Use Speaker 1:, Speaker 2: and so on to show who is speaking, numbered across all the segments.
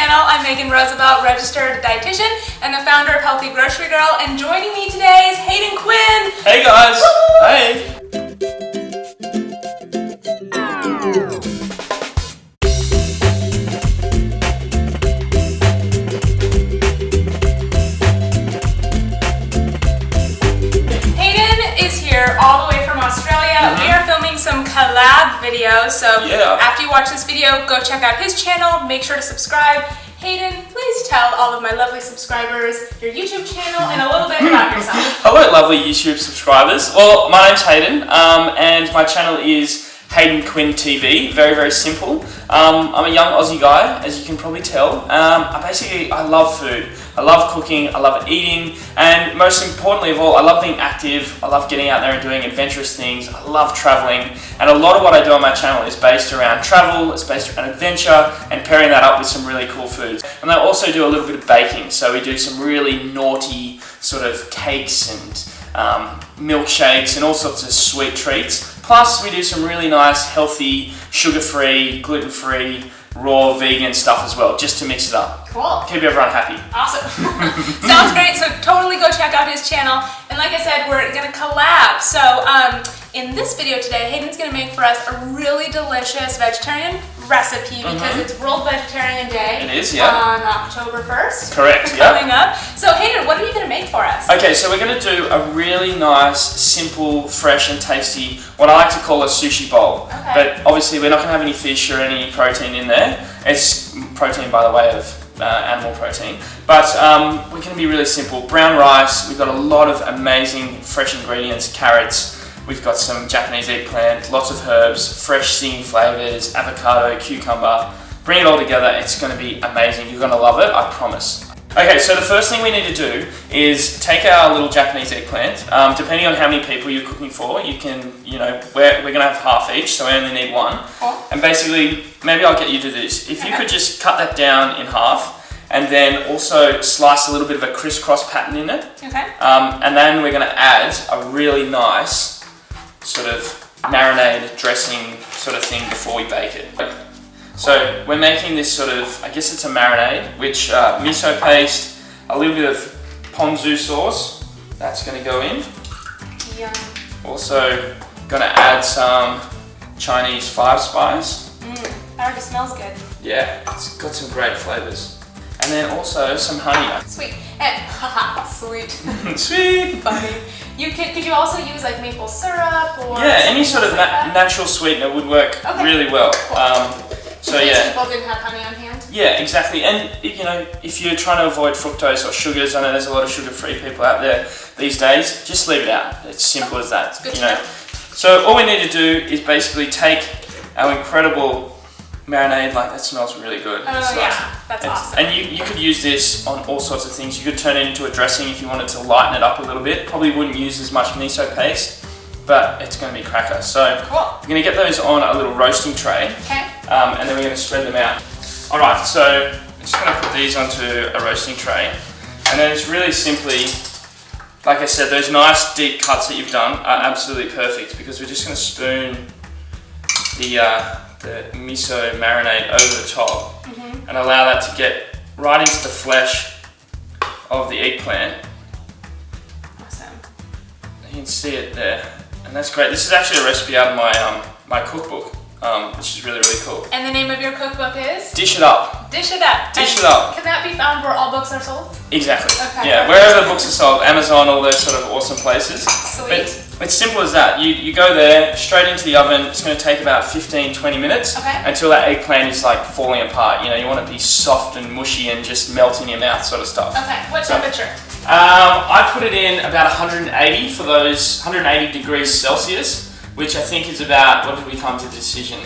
Speaker 1: channel. I'm Megan Roosevelt, registered dietitian and the founder of HlthyGroceryGrl, and joining me today is Hayden Quinn.
Speaker 2: Hey guys!
Speaker 1: Woo!
Speaker 2: Hey!
Speaker 1: All the way from Australia. We are filming some collab videos, so after you watch this video, go check out his channel, make sure to subscribe. Hayden, please tell all of my lovely subscribers your YouTube channel and a little bit about yourself.
Speaker 2: Hello lovely YouTube subscribers. Well, my name's Hayden and my channel is Hayden Quinn TV. Very, very simple. I'm a young Aussie guy, as you can probably tell. I love food. I love cooking, I love eating, and most importantly of all, I love being active. I love getting out there and doing adventurous things. I love traveling, and a lot of what I do on my channel is based around travel, it's based around adventure, and pairing that up with some really cool foods. And I also do a little bit of baking, so we do some really naughty sort of cakes and milkshakes and all sorts of sweet treats. Plus, we do some really nice, healthy, sugar-free, gluten-free, raw vegan stuff as well, just to mix it up.
Speaker 1: Cool.
Speaker 2: Keep everyone happy.
Speaker 1: Awesome. Sounds great. So totally go check out his channel. And like I said, we're going to collab. So in this video today, Hayden's going to make for us a really delicious vegetarian recipe because it's World Vegetarian Day.
Speaker 2: It is, yeah.
Speaker 1: On October 1st.
Speaker 2: Correct, yeah.
Speaker 1: Coming up. So Hayden, what are you going to make for us?
Speaker 2: Okay, so we're going to do a really nice, simple, fresh and tasty, what I like to call a sushi bowl.
Speaker 1: Okay.
Speaker 2: But obviously we're not going to have any fish or any protein in there. It's protein by the way of animal protein. But we're going to be really simple. Brown rice, we've got a lot of amazing fresh ingredients, carrots, we've got some Japanese eggplant, lots of herbs, fresh stinging flavors, avocado, cucumber. Bring it all together, it's going to be amazing. You're going to love it, I promise. Okay, so the first thing we need to do is take our little Japanese eggplant. Depending on how many people you're cooking for, you can, we're going to have half each, so we only need one.
Speaker 1: Oh.
Speaker 2: And basically, maybe I'll get you to do this. If you could just cut that down in half, and then also slice a little bit of a crisscross pattern in it.
Speaker 1: Okay.
Speaker 2: And then we're going to add a really nice sort of marinade dressing sort of thing before we bake it. So we're making this sort of, I guess it's a marinade, which miso paste, a little bit of ponzu sauce, that's going to go in.
Speaker 1: Yum.
Speaker 2: Also going to add some Chinese 5 spice.
Speaker 1: It already smells good.
Speaker 2: Yeah, it's got some great flavors. And then also some honey.
Speaker 1: Sweet. And haha, sweet.
Speaker 2: Sweet.
Speaker 1: Funny. Could you also use like maple syrup or
Speaker 2: any sort of natural sweetener would work really well.
Speaker 1: Cool.
Speaker 2: So
Speaker 1: in case
Speaker 2: yeah.
Speaker 1: people didn't have honey on hand.
Speaker 2: Yeah, exactly. And if you're trying to avoid fructose or sugars, I know there's a lot of sugar-free people out there these days. Just leave it out. It's simple as that.
Speaker 1: Good to know.
Speaker 2: So all we need to do is basically take our incredible marinade. Like that smells really good.
Speaker 1: Oh yeah, that's awesome.
Speaker 2: And you could use this on all sorts of things. You could turn it into a dressing if you wanted to lighten it up a little bit. Probably wouldn't use as much miso paste, but it's going to be cracker. So
Speaker 1: cool.
Speaker 2: we're going to get those on a little roasting tray.
Speaker 1: Okay.
Speaker 2: And then we're going to spread them out. Alright, so I'm just going to put these onto a roasting tray. And then it's really simply, like I said, those nice deep cuts that you've done are absolutely perfect because we're just going to spoon the miso marinade over the top and allow that to get right into the flesh of the eggplant.
Speaker 1: Awesome.
Speaker 2: You can see it there. And that's great. This is actually a recipe out of my cookbook. Which is really, really cool.
Speaker 1: And the name of your cookbook is?
Speaker 2: Dish It Up.
Speaker 1: Dish It Up.
Speaker 2: Dish It Up.
Speaker 1: Can that be found where all books are sold?
Speaker 2: Exactly.
Speaker 1: Okay.
Speaker 2: Yeah, wherever the books are sold, Amazon, all those sort of awesome places.
Speaker 1: Sweet.
Speaker 2: But it's simple as that. You go there, straight into the oven. It's going to take about 15-20 minutes until that eggplant is like falling apart. You want it to be soft and mushy and just melt in your mouth sort of stuff.
Speaker 1: Okay, what temperature?
Speaker 2: I put it in about 180 for those 180 degrees Celsius. Which I think is about, what did we come to decision?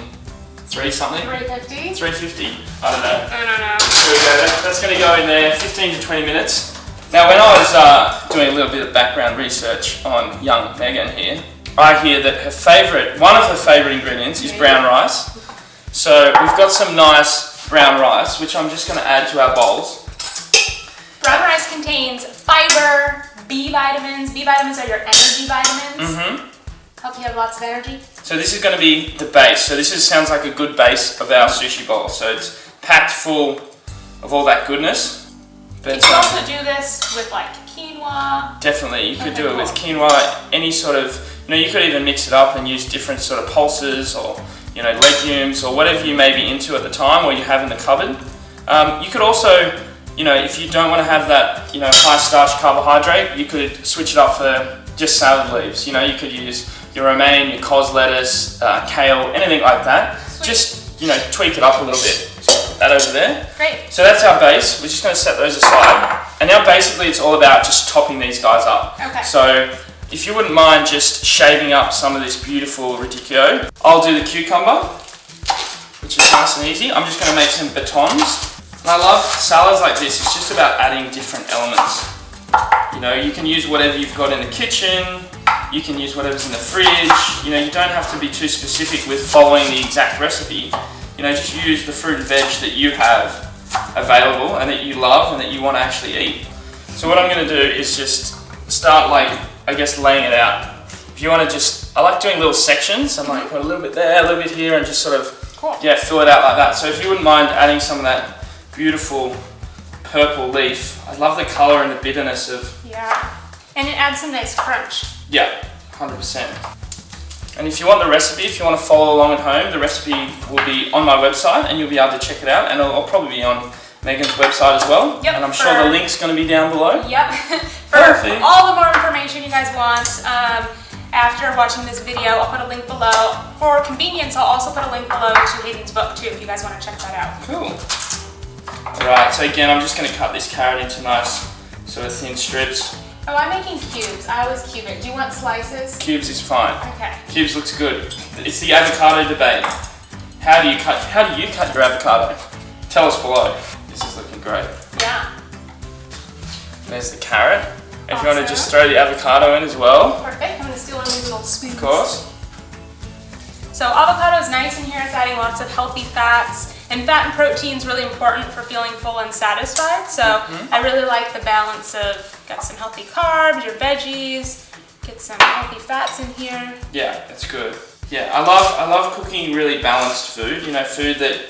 Speaker 2: 3 something?
Speaker 1: 350?
Speaker 2: 350. I don't know.
Speaker 1: I don't know.
Speaker 2: There we go. That's going to go in there 15 to 20 minutes. Now when I was doing a little bit of background research on young Megan here, I hear that one of her favourite ingredients is brown rice. So we've got some nice brown rice, which I'm just going to add to our bowls.
Speaker 1: Brown rice contains fiber, B vitamins. B vitamins are your energy vitamins. Help you have lots of energy.
Speaker 2: So this is going to be the base. So this sounds like a good base of our sushi bowl. So it's packed full of all that goodness. But
Speaker 1: you can also do this with like quinoa.
Speaker 2: Definitely, you could do it with quinoa, any sort of, you could even mix it up and use different sort of pulses or, legumes or whatever you may be into at the time or you have in the cupboard. You could also, if you don't want to have that, high starch carbohydrate, you could switch it up for just salad leaves. You could use your romaine, your cos lettuce, kale, anything like that. Sweet. Just, tweak it up a little bit. So put that over there.
Speaker 1: Great.
Speaker 2: So that's our base. We're just going to set those aside. And now basically it's all about just topping these guys up.
Speaker 1: Okay.
Speaker 2: So if you wouldn't mind just shaving up some of this beautiful radicchio, I'll do the cucumber, which is nice and easy. I'm just going to make some batons. And I love salads like this. It's just about adding different elements. You can use whatever you've got in the kitchen. You can use whatever's in the fridge. You don't have to be too specific with following the exact recipe. Just use the fruit and veg that you have available and that you love and that you want to actually eat. So what I'm going to do is just start laying it out. If you want to I like doing little sections. I might put a little bit there, a little bit here and just sort of, fill it out like that. So if you wouldn't mind adding some of that beautiful purple leaf. I love the colour and the bitterness of...
Speaker 1: Yeah, and it adds some nice crunch.
Speaker 2: Yeah, 100%. And if you want the recipe, if you want to follow along at home, the recipe will be on my website and you'll be able to check it out, and I'll probably be on Megan's website as well.
Speaker 1: Yep,
Speaker 2: and I'm sure the link's going to be down below.
Speaker 1: Yep. For all the more information you guys want, after watching this video, I'll put a link below. For convenience, I'll also put a link below to Hayden's book too, if you guys want to check that out.
Speaker 2: Cool. Alright, so again, I'm just going to cut this carrot into nice sort of thin strips.
Speaker 1: Oh, I'm making cubes. I always cube it. Do you want slices?
Speaker 2: Cubes is fine.
Speaker 1: Okay.
Speaker 2: Cubes looks good. It's the avocado debate. How do you cut your avocado? Tell us below. This is looking great.
Speaker 1: Yeah.
Speaker 2: There's the carrot. If you want to just throw the avocado in as well.
Speaker 1: Perfect. I'm going to steal one of these little spoons.
Speaker 2: Of course.
Speaker 1: So avocado is nice in here. It's adding lots of healthy fats. And fat and protein is really important for feeling full and satisfied. So I really like the balance of got some healthy carbs, your veggies, get some healthy fats in here.
Speaker 2: Yeah, that's good. Yeah, I love cooking really balanced food. Food that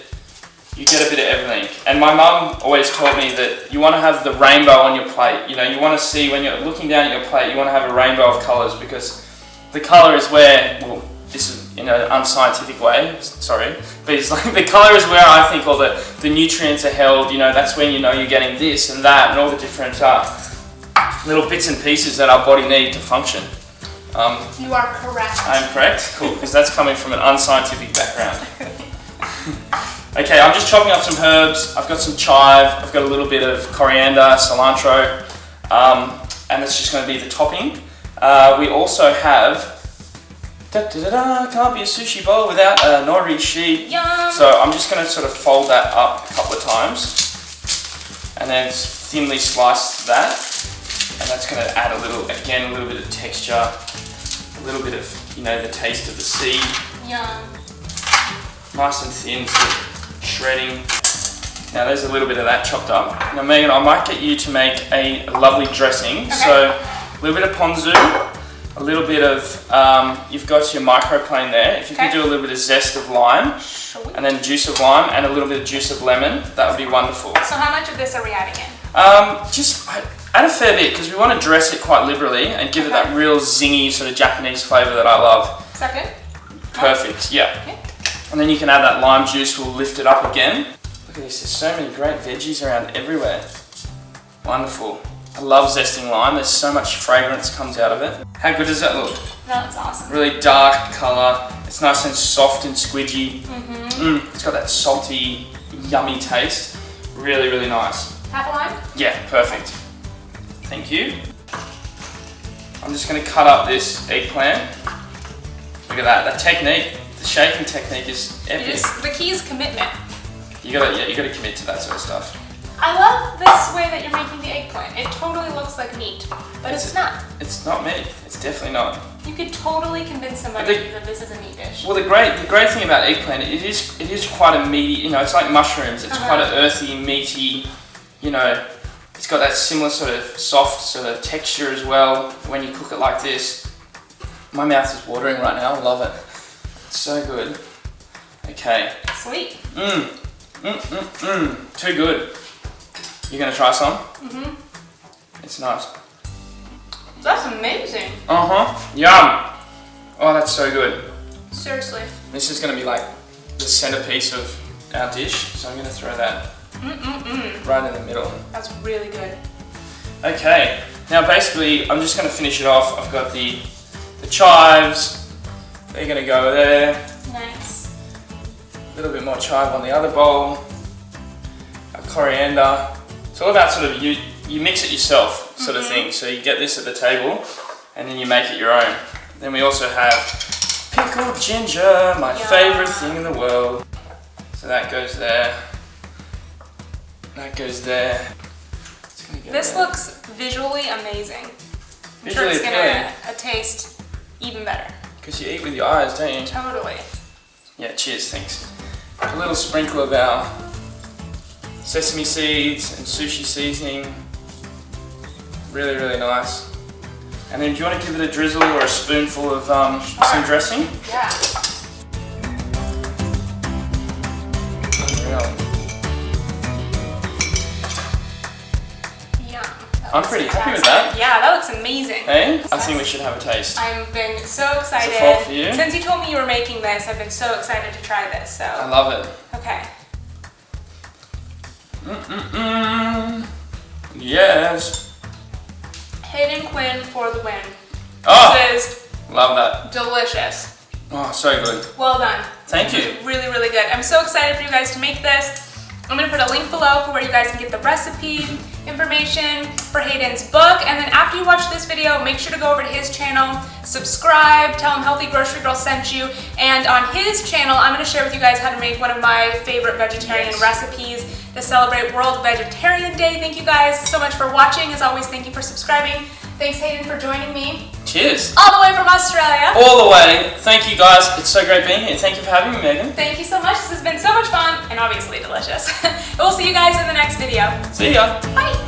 Speaker 2: you get a bit of everything. And my mum always taught me that you want to have the rainbow on your plate. You want to see when you're looking down at your plate, you want to have a rainbow of colours, because the colour is where, well, this is in an unscientific way, sorry, but it's like the colour is where I think all the nutrients are held. That's when you're getting this and that and all the different little bits and pieces that our body need to function.
Speaker 1: You are correct.
Speaker 2: I'm correct? Cool, because that's coming from an unscientific background. Okay, I'm just chopping up some herbs. I've got some chive, I've got a little bit of coriander, cilantro, and that's just going to be the topping. We also have... Can't be a sushi bowl without a nori sheet.
Speaker 1: Yum.
Speaker 2: So I'm just going to sort of fold that up a couple of times and then thinly slice that, and that's going to add a little bit of texture, a little bit of the taste of the sea.
Speaker 1: Yum.
Speaker 2: Nice and thin, sort of shredding. Now there's a little bit of that chopped up. Now Megan, I might get you to make a lovely dressing. Okay. So a little bit of ponzu. A little bit of, you've got your microplane there. If you could do a little bit of zest of lime, and then juice of lime, and a little bit of juice of lemon, that would be wonderful.
Speaker 1: So how much of this are we adding in?
Speaker 2: Just add a fair bit, because we want to dress it quite liberally and give it that real zingy sort of Japanese flavour that I love.
Speaker 1: Is that good?
Speaker 2: Perfect, yeah. Okay. And then you can add that lime juice, we'll lift it up again. Look at this, there's so many great veggies around everywhere. Wonderful. I love zesting lime, there's so much fragrance comes out of it. How good does that look?
Speaker 1: That's awesome.
Speaker 2: Really dark colour, it's nice and soft and squidgy. It's got that salty, yummy taste. Really, really nice.
Speaker 1: Half a lime?
Speaker 2: Yeah, perfect. Thank you. I'm just going to cut up this eggplant. Look at that, the technique, the shaking technique is epic.
Speaker 1: The key is commitment.
Speaker 2: You gotta commit to that sort of stuff.
Speaker 1: I love this way that you're making the eggplant. It totally looks like meat, but it's not.
Speaker 2: It's not meat. It's definitely not.
Speaker 1: You could totally convince somebody that this is a meat dish.
Speaker 2: Well, the great thing about eggplant, it is quite a meaty. It's like mushrooms. It's quite an earthy, meaty. It's got that similar sort of soft sort of texture as well when you cook it like this. My mouth is watering right now. I love it. It's so good. Okay.
Speaker 1: Sweet.
Speaker 2: Too good. You're gonna try some?
Speaker 1: Mhm.
Speaker 2: It's nice.
Speaker 1: That's amazing.
Speaker 2: Yum. Oh, that's so good.
Speaker 1: Seriously.
Speaker 2: This is gonna be like the centerpiece of our dish, so I'm gonna throw that right in the middle.
Speaker 1: That's really good.
Speaker 2: Okay. Now basically, I'm just gonna finish it off. I've got the chives. They're gonna go there.
Speaker 1: Nice.
Speaker 2: A little bit more chive on the other bowl. Our coriander. It's all about sort of you mix it yourself sort of thing. So you get this at the table and then you make it your own. Then we also have pickled ginger, my favorite thing in the world. So that goes there. That goes there.
Speaker 1: This looks visually amazing. I'm sure it's gonna taste even better.
Speaker 2: Because you eat with your eyes, don't you?
Speaker 1: Totally.
Speaker 2: Yeah, cheers, thanks. A little sprinkle of our sesame seeds and sushi seasoning. Really, really nice. And then do you want to give it a drizzle or a spoonful of some dressing?
Speaker 1: Yeah.
Speaker 2: Unreal.
Speaker 1: Yum.
Speaker 2: I'm pretty happy with that.
Speaker 1: Yeah, that looks amazing.
Speaker 2: Hey, I think we should have a taste.
Speaker 1: I've been so excited.
Speaker 2: It's a fault for you.
Speaker 1: Since you told me you were making this, I've been so excited to try this. So.
Speaker 2: I love it.
Speaker 1: Okay.
Speaker 2: Yes.
Speaker 1: Hayden Quinn for the win.
Speaker 2: Oh,
Speaker 1: This is
Speaker 2: love that.
Speaker 1: delicious.
Speaker 2: Oh, so good.
Speaker 1: Well done.
Speaker 2: Thank you.
Speaker 1: Really, really good. I'm so excited for you guys to make this. I'm gonna put a link below for where you guys can get the recipe information for Hayden's book. And then after you watch this video, make sure to go over to his channel, subscribe, tell him Healthy Grocery Girl sent you. And on his channel, I'm gonna share with you guys how to make one of my favorite vegetarian recipes to celebrate World Vegetarian Day. Thank you guys so much for watching. As always, thank you for subscribing. Thanks, Hayden, for joining me.
Speaker 2: Cheers.
Speaker 1: All the way from Australia.
Speaker 2: All the way. Thank you guys. It's so great being here. Thank you for having me, Megan.
Speaker 1: Thank you so much. This has been so much fun and obviously delicious. We'll see you guys in the next video.
Speaker 2: See ya.
Speaker 1: Bye.